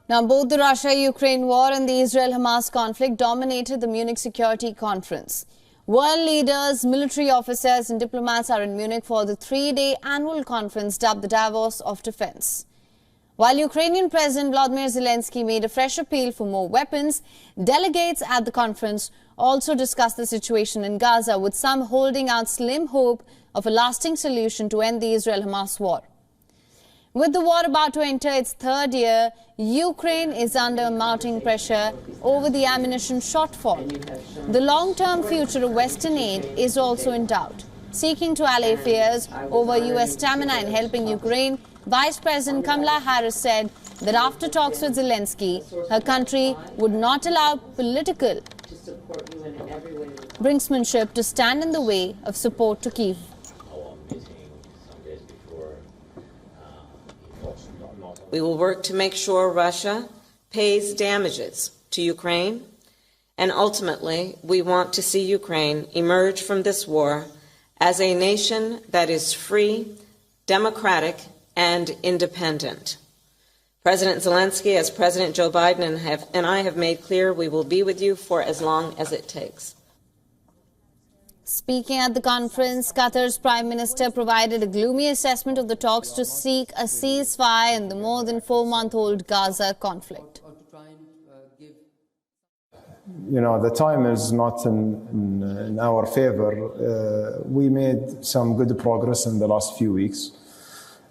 Now, both the Russia-Ukraine war and the Israel-Hamas conflict dominated the Munich Security Conference. World leaders, military officers and diplomats are in Munich for the three-day annual conference dubbed the Davos of Defense. While Ukrainian President Volodymyr Zelensky made a fresh appeal for more weapons, delegates at the conference also discussed the situation in Gaza, with some holding out slim hope of a lasting solution to end the Israel-Hamas war. With the war about to enter its third year, Ukraine is under mounting pressure over the ammunition shortfall. The long-term future of Western aid is also in doubt. Seeking to allay fears over U.S. stamina in helping Ukraine, Vice President Kamala Harris said that after talks with Zelensky, her country would not allow political brinksmanship to stand in the way of support to Kyiv. We will work to make sure Russia pays damages to Ukraine, and ultimately we want to see Ukraine emerge from this war as a nation that is free, democratic, and independent. President Zelensky, as President Joe Biden and I have made clear, we will be with you for as long as it takes. Speaking at the conference, Qatar's Prime Minister provided a gloomy assessment of the talks to seek a ceasefire in the more than 4-month-old Gaza conflict. You know, the time is not in our favor. We made some good progress in the last few weeks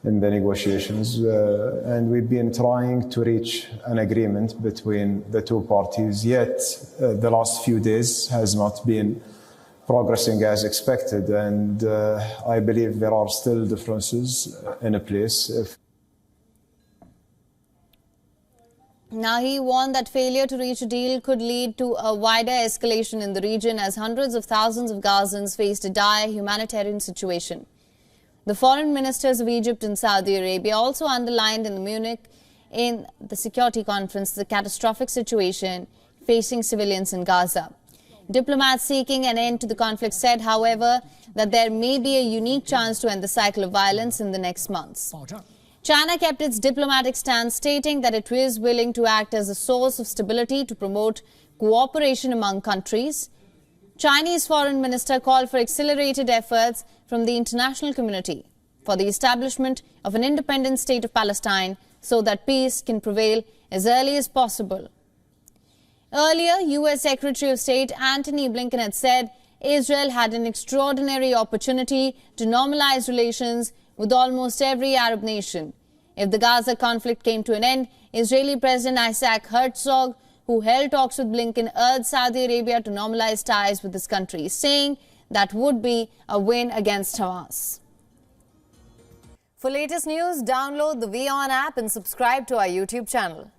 in the negotiations, and we've been trying to reach an agreement between the two parties, yet the last few days has not been progressing as expected, and I believe there are still differences in place. Now, he warned that failure to reach a deal could lead to a wider escalation in the region as hundreds of thousands of Gazans faced a dire humanitarian situation. The foreign ministers of Egypt and Saudi Arabia also underlined in Munich in the security conference the catastrophic situation facing civilians in Gaza. Diplomats seeking an end to the conflict said, however, that there may be a unique chance to end the cycle of violence in the next months. China kept its diplomatic stance, stating that it is willing to act as a source of stability to promote cooperation among countries. Chinese Foreign Minister called for accelerated efforts from the international community for the establishment of an independent state of Palestine so that peace can prevail as early as possible. Earlier, U.S. Secretary of State Antony Blinken had said Israel had an extraordinary opportunity to normalize relations with almost every Arab nation. If the Gaza conflict came to an end, Israeli President Isaac Herzog, who held talks with Blinken, urged Saudi Arabia to normalize ties with this country, saying that would be a win against Hamas. For latest news, download the WION app and subscribe to our YouTube channel.